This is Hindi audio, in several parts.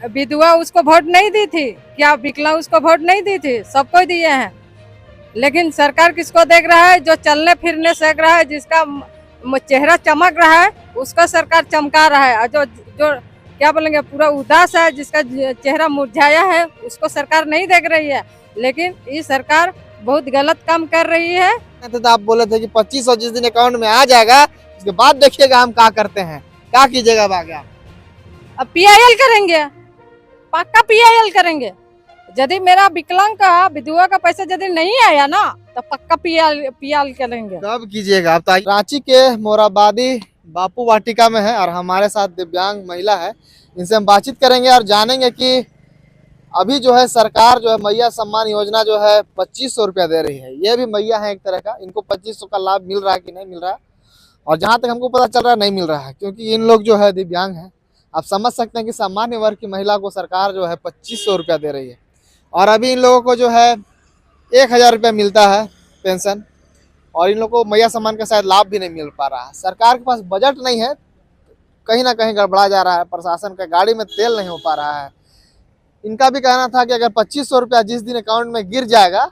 विधवा उसको वोट नहीं दी थी क्या? विकलांग उसको वोट नहीं दी थी? सबको दिए हैं। लेकिन सरकार किसको देख रहा है? जो चलने फिरने सीख रहा है, जिसका चेहरा चमक रहा है, उसका सरकार चमका रहा है। और जो जो क्या बोलेंगे, पूरा उदास है, जिसका चेहरा मुरझाया है, उसको सरकार नहीं देख रही है। लेकिन ये सरकार बहुत गलत काम कर रही है। तो आप बोले थे कि 2500 जिस दिन अकाउंट में आ जाएगा उसके बाद देखिएगा हम क्या करते हैं, क्या कीजिएगा अब आगे आप? अब पीआईएल करेंगे, पक्का पीआईएल करेंगे। यदि मेरा विकलांग का विधवा का पैसा यदि नहीं आया ना, तो पक्का पीआईएल करेंगे। कब कीजिएगा आप? तो रांची के मोराबादी बापू वाटिका में है और हमारे साथ दिव्यांग महिला है, इनसे हम बातचीत करेंगे और जानेंगे कि अभी जो है सरकार जो है मैया सम्मान योजना जो है 2500 रुपया दे रही है। ये भी मैया है एक तरह का, इनको 2500 का लाभ मिल रहा है कि नहीं मिल रहा है? और जहाँ तक हमको पता चल रहा है नहीं मिल रहा है, क्योंकि इन लोग जो है दिव्यांग हैं। आप समझ सकते हैं कि सामान्य वर्ग की महिला को सरकार जो है 2500 रुपया दे रही है और अभी इन लोगों को जो है 1000 रुपया मिलता है पेंशन, और इन लोगों को मैया सम्मान का शायद लाभ भी नहीं मिल पा रहा है। सरकार के पास बजट नहीं है, कहीं ना कहीं गड़बड़ा जा रहा है, प्रशासन का गाड़ी में तेल नहीं हो पा रहा है। इनका भी कहना था कि अगर 2500 रुपया जिस दिन अकाउंट में गिर जाएगा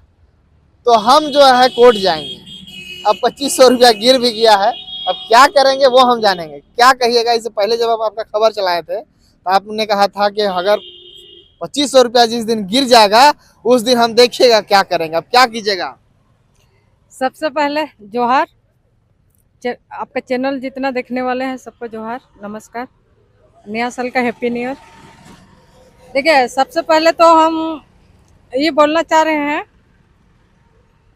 तो हम जो है कोर्ट जाएंगे। अब 2500 रुपया गिर भी गया है, अब क्या करेंगे वो हम जानेंगे। क्या कहिएगा? इससे पहले जब आप आपका खबर चलाए थे तो आपने कहा था कि अगर 2500 रुपया जिस दिन गिर जाएगा उस दिन हम देखिएगा क्या करेंगे। अब क्या कीजिएगा? सबसे पहले जोहार, आपका चैनल जितना देखने वाले हैं सबको जोहार, नमस्कार, नया साल का हैप्पी न्यू ईयर। देखिए, सबसे पहले तो हम ये बोलना चाह रहे हैं,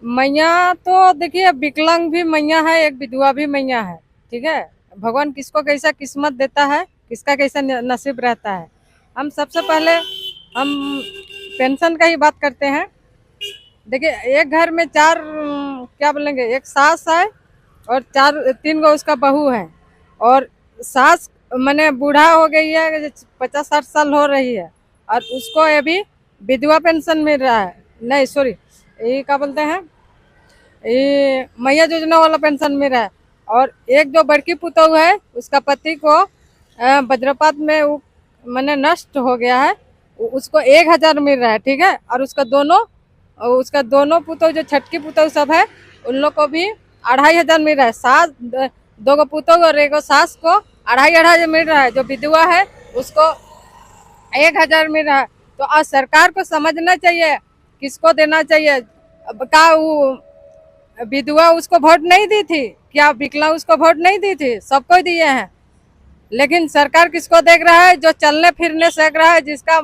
मैया तो देखिए विकलांग भी मैया है, एक विधवा भी मैया है, ठीक है। भगवान किसको कैसा किस्मत देता है, किसका कैसा नसीब रहता है। हम सबसे पहले हम पेंशन का ही बात करते हैं। देखिए, एक घर में चार क्या बोलेंगे, एक सास है और 3 गो उसका बहू है, और सास मैंने बूढ़ा हो गई है, 50-60 साल हो रही है, और उसको अभी विधवा पेंशन मिल रहा है। नहीं सॉरी, ये क्या बोलते हैं, ये मैया योजना वाला पेंशन मिल रहा है। और एक जो बड़की पुतोह है, उसका पति को वज्रपात में वो मैंने नष्ट हो गया है, उसको 1000 मिल रहा है, ठीक है। और उसका दोनों पुतोह जो छटकी पुतोह सब है, उन लोग को भी 2500 मिल रहा है। सास 2 गो पुतोह और 1 गो सास को 2500 मिल रहा है। जो विधवा है उसको 1000 मिल रहा है। तो आज सरकार को समझना चाहिए किसको देना चाहिए। का वो विधवा उसको वोट नहीं दी थी क्या? विकलांग उसको वोट नहीं दी थी? सबको दिए हैं। लेकिन सरकार किसको देख रहा है? जो चलने फिरने सीख रहा है, जिसका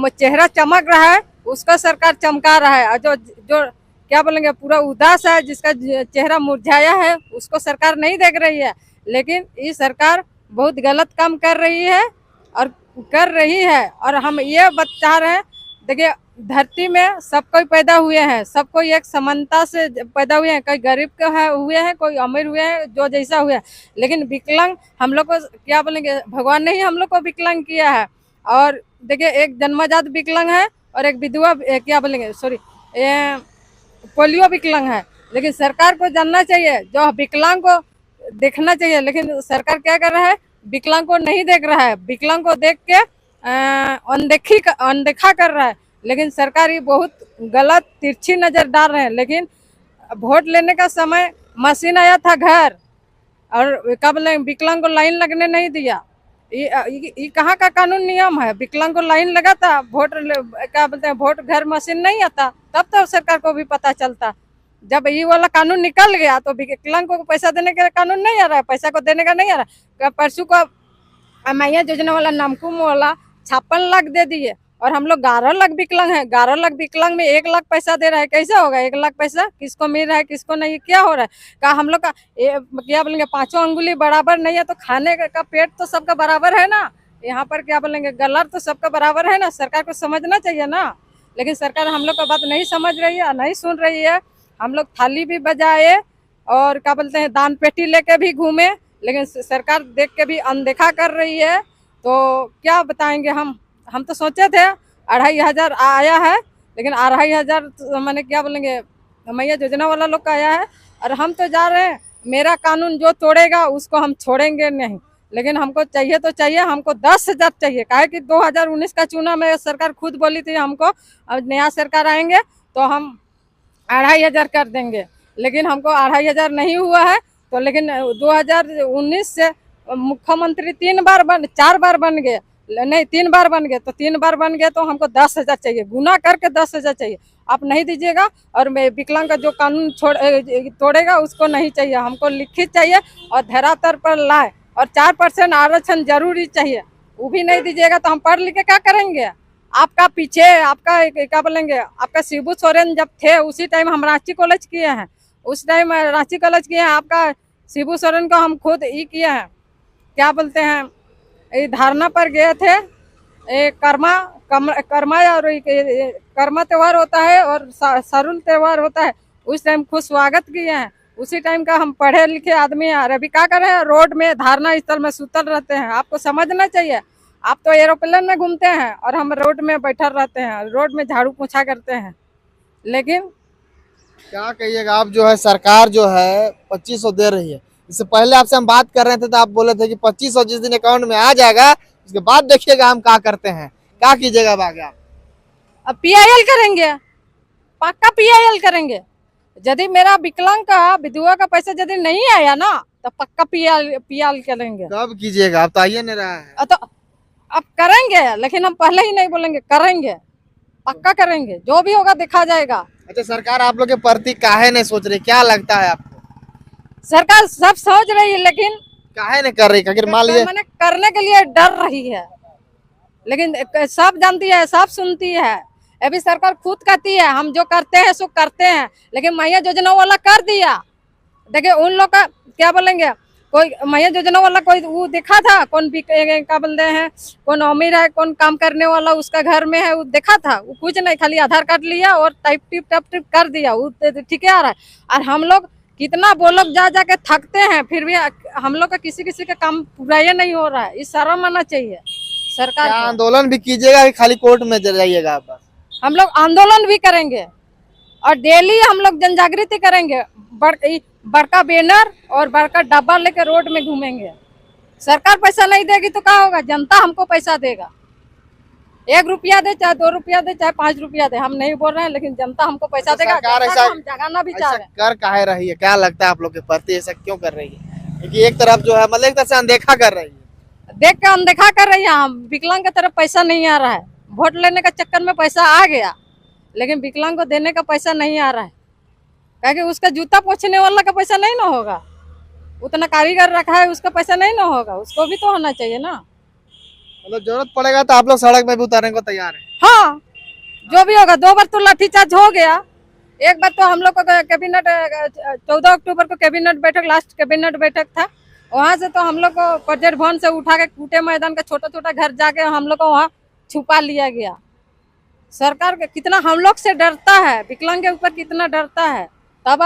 चेहरा चमक रहा है, उसका सरकार चमका रहा है। और जो जो क्या बोलेंगे, पूरा उदास है, जिसका चेहरा मुरझाया है, उसको सरकार नहीं देख रही है। लेकिन ये सरकार बहुत गलत काम कर रही है और हम ये बता रहे हैं, देखिए धरती में सब कोई पैदा हुए हैं, सब कोई एक समानता से पैदा हुए हैं। कोई गरीब का है हुए हैं, कोई अमीर हुए हैं, जो जैसा हुआ है। लेकिन विकलांग हम लोग को क्या बोलेंगे, भगवान ने ही हम लोग को विकलांग किया है। और देखिए, एक जन्मजात विकलांग है और एक विधवा क्या बोलेंगे, सॉरी, पोलियो विकलांग है। लेकिन सरकार को जानना चाहिए, जो विकलांग को देखना चाहिए। लेकिन सरकार क्या कर रहा है, विकलांग को नहीं देख रहा है, विकलांग को देख के अनदेखा कर रहा है। लेकिन सरकार ये बहुत गलत तिरछी नजर डाल रहे हैं। लेकिन वोट लेने का समय मशीन आया था घर, और क्या बोले, विकलांग को लाइन लगने नहीं दिया। ये कहाँ का कानून नियम है? विकलांग को लाइन लगा था, क्या बोलते हैं, वोट घर मशीन नहीं आता, तब तो सरकार को भी पता चलता। जब ये वाला कानून निकल गया तो विकलांग को पैसा देने का कानून नहीं आ रहा है, पैसा को देने का नहीं आ रहा है। परसों को मैया योजना वाला नामकुम वाला 56 लाख दे दिए, और हम लोग 11 लाख विकलांग है। 11 लाख विकलांग में 1 लाख पैसा दे रहा है, कैसा होगा? 1 लाख पैसा किसको मिल रहा है, किसको नहीं, क्या हो रहा है? का हम लोग का क्या बोलेंगे, 5 अंगुली बराबर नहीं है, तो खाने का पेट तो सबका बराबर है ना। यहाँ पर क्या बोलेंगे, गलर तो सबका बराबर है ना। सरकार को समझना चाहिए ना। लेकिन सरकार हम लोग का बात नहीं समझ रही है, नहीं सुन रही है। हम लोग थाली भी बजाए और क्या बोलते हैं, दान पेटी लेके भी घूमे, लेकिन सरकार देख के भी अनदेखा कर रही है। तो क्या बताएंगे हम तो सोचे थे 2500 आया है, लेकिन 2500 मैंने क्या बोलेंगे, मैया योजना वाला लोग का आया है। और हम तो जा रहे हैं, मेरा कानून जो तोड़ेगा उसको हम छोड़ेंगे नहीं। लेकिन हमको चाहिए तो चाहिए, हमको 10,000 चाहिए। काहे कि 2019 का चुनाव में सरकार खुद बोली थी हमको अब नया सरकार आएंगे तो हम 2,500 कर देंगे, लेकिन हमको 2,500 नहीं हुआ है। तो लेकिन 2019 से मुख्यमंत्री 4 बार बन गए, नहीं 3 बार बन गए, तो 3 बार बन गए तो हमको 10,000 चाहिए, गुना करके 10,000 चाहिए। आप नहीं दीजिएगा और मैं विकलांग का जो कानून तोड़ेगा उसको नहीं चाहिए, हमको लिखित चाहिए और धरातल पर लाए। और 4% आरक्षण जरूरी चाहिए, वो भी नहीं दीजिएगा तो हम पढ़ लिख के क्या करेंगे। आपका पीछे आपका क्या बोलेंगे, आपका शिबू सोरेन जब थे उसी टाइम हम रांची कॉलेज किए हैं, उस टाइम रांची कॉलेज किए हैं। आपका शिबू सोरेन को हम खुद ही किए हैं, क्या बोलते हैं, ये धारणा पर गए थे, कर्मा और कर्मा त्योहार होता है और सरुल त्योहार होता है, उस टाइम खुद स्वागत किए हैं। उसी टाइम का हम पढ़े लिखे आदमी हैं। अभी क्या कर रहे हैं, रोड में धारणा स्थल में सुतल रहते हैं। आपको समझना चाहिए, आप तो एरोप्लेन में घूमते हैं और हम रोड में बैठल रहते हैं, रोड में झाड़ू पोछा करते हैं। लेकिन क्या कहिएगा आप, जो है सरकार जो है 2500 दे रही है। इससे पहले आपसे हम बात कर रहे थे तो आप बोले थे कि 2500 जिस दिन अकाउंट में आ जाएगा उसके बाद देखिएगा हम क्या करते हैं, क्या कीजिएगा अब आगे आप? अब PIL करेंगे, पक्का PIL करेंगे। यदि मेरा विकलांग का विधवा का पैसा यदि नहीं आया ना तो पक्का PIL करेंगे। कब कीजिएगा, आप तो आइए नहीं रहा है। तो अब करेंगे, लेकिन हम पहले ही नहीं बोलेंगे, करेंगे, पक्का करेंगे, जो भी होगा देखा जाएगा। अच्छा, सरकार आप लोग के प्रति काहे नहीं सोच रही, क्या लगता है आपको? सरकार सब सोच रही है लेकिन काहे नहीं कर रही? अगर मान लीजिए मैंने करने के लिए डर रही है, लेकिन सब जानती है, सब सुनती है। अभी सरकार खुद कहती है हम जो करते हैं सो करते हैं, लेकिन मैया योजना वाला कर दिया। देखिए उन लोग का क्या बोलेंगे, कोई मैया योजना वाला कोई वो देखा था, कौन क्या बोलते हैं, कौन अमीर है, कौन काम करने वाला उसका घर में है, वो देखा था? वो कुछ नहीं, खाली आधार कार्ड लिया और टिप कर दिया, वो ठीक है आ रहा है। और हम लोग कितना बोलक जा जाके थकते हैं, फिर भी हम लोग का किसी का काम पूरा ही नहीं हो रहा है। इस शर्म आना चाहिए सरकार को। आंदोलन भी कीजिएगा कि खाली कोर्ट में जाइएगा आप बस? हम लोग आंदोलन भी करेंगे और डेली हम लोग जन जागृति करेंगे, बड़का बैनर और बड़का डब्बा लेके रोड में घूमेंगे। सरकार पैसा नहीं देगी तो क्या होगा, जनता हमको पैसा देगा। 1 रुपया दे, चाहे 2 रुपया दे, चाहे 5 रुपया दे, हम नहीं बोल रहे हैं, लेकिन जनता हमको पैसा देगा। सरकार जनता को हम जगाना भी चाह रहे हैं। कर काहे रही है, क्या लगता है आप लोग के प्रति ऐसा क्यों कर रही है? क्योंकि एक तरफ जो है मतलब एक तरह से अनदेखा कर रही है। देख के अनदेखा कर रही है। हम विकलांग की तरफ पैसा नहीं आ रहा है, वोट लेने का चक्कर में पैसा आ गया, लेकिन विकलांग को देने का पैसा नहीं आ रहा है। क्योंकि उसका जूता पोंछने वाला का पैसा नहीं ना होगा, उतना कारीगर रखा है उसका पैसा नहीं ना होगा, उसको भी तो होना चाहिए ना। मतलब जरूरत पड़ेगा तो आप लोग सड़क में भी उतारने को तैयार है? हाँ, जो भी होगा। 2 बार तो लाठीचार्ज हो गया, एक बार तो हम लोग को कैबिनेट 14 अक्टूबर को कैबिनेट बैठक, लास्ट कैबिनेट बैठक था, वहाँ से तो हम लोग को प्रोजेक्ट भवन से उठा के कूटे मैदान का छोटा घर जाके हम लोग को वहाँ छुपा लिया गया। सरकार कितना हम लोग से डरता है, विकलांग के ऊपर कितना डरता है, तब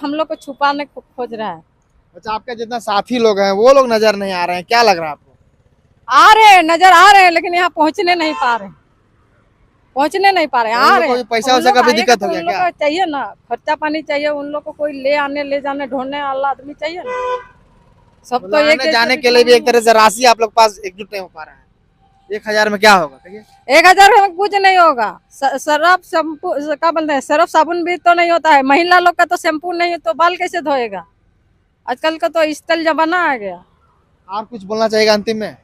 हम लोग को छुपाने को खोज रहा है। अच्छा, आपके जितना साथी लोग हैं वो लोग नजर नहीं आ रहे हैं, क्या लग रहा है आपको? आ रहे हैं, नजर आ रहे हैं, लेकिन यहाँ पहुँचने नहीं पा रहे, आ रहे हैं। पैसा वैसा का भी दिक्कत हो गया क्या? चाहिए ना, खर्चा पानी चाहिए उन लोग को, कोई ले जाने ढूंढने वाला आदमी चाहिए ना। सब तो एक जाने के लिए भी एक तरह से राशि आप लोग पास एकजुट नहीं हो पा रहा है। 1000 में क्या होगा? 1000 में कुछ नहीं होगा। सरफ शैम्पू क्या बोलते हैं, सरफ साबुन भी तो नहीं होता है। महिला लोग का तो शैम्पू नहीं है तो बाल कैसे धोएगा? आजकल का तो स्टाइल जमाना आ गया। और कुछ बोलना चाहिएगा अंतिम में?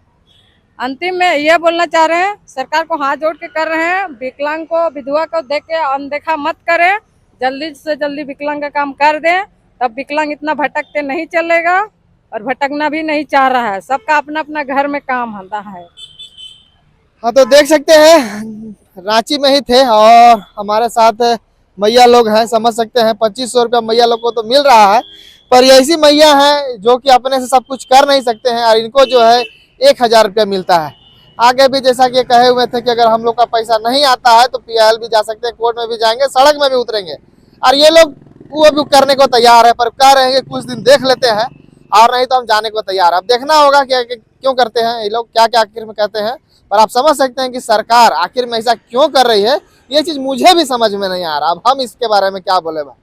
अंतिम में ये बोलना चाह रहे हैं, सरकार को हाथ जोड़ के कर रहे हैं, विकलांग को विधवा को देख के अनदेखा मत करें, जल्दी से जल्दी विकलांग का काम कर दें, तब विकलांग इतना भटकते नहीं चलेगा और भटकना भी नहीं चाह रहा है। सबका अपना अपना घर में काम होता है। हाँ, तो देख सकते हैं रांची में ही थे और हमारे साथ मैया लोग हैं, समझ सकते हैं 2500 रुपया मैया लोग को तो मिल रहा है, पर ये ऐसी मैया है जो कि अपने से सब कुछ कर नहीं सकते हैं और इनको जो है 1000 रुपया मिलता है। आगे भी जैसा कि कहे हुए थे कि अगर हम लोग का पैसा नहीं आता है तो PIL भी जा सकते हैं, कोर्ट में भी जाएंगे, सड़क में भी उतरेंगे, और ये लोग वो भी करने को तैयार है, पर कह रहे हैं कि कुछ दिन देख लेते हैं और नहीं तो हम जाने को तैयार है। अब देखना होगा कि क्यों करते हैं ये लोग, क्या क्या आखिर में कहते हैं, पर आप समझ सकते हैं कि सरकार आखिर में ऐसा क्यों कर रही है, ये चीज मुझे भी समझ में नहीं आ रहा। अब हम इसके बारे में क्या बोले भाई,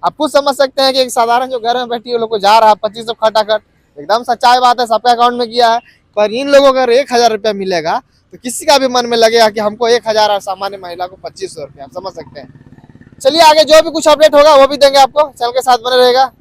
आप खुद समझ सकते हैं कि एक साधारण जो घर में बैठी है लोग को जा रहा है 2500 खटाखट, एकदम सच्चाई बात है, सबके अकाउंट में गया है। पर इन लोगों को अगर 1,000 रुपया मिलेगा तो किसी का भी मन में लगेगा कि हमको 1,000 और सामान्य महिला को 2,500 रुपया, आप समझ सकते हैं। चलिए आगे जो भी कुछ अपडेट होगा वो भी देंगे आपको, चैनल के साथ बने रहेगा।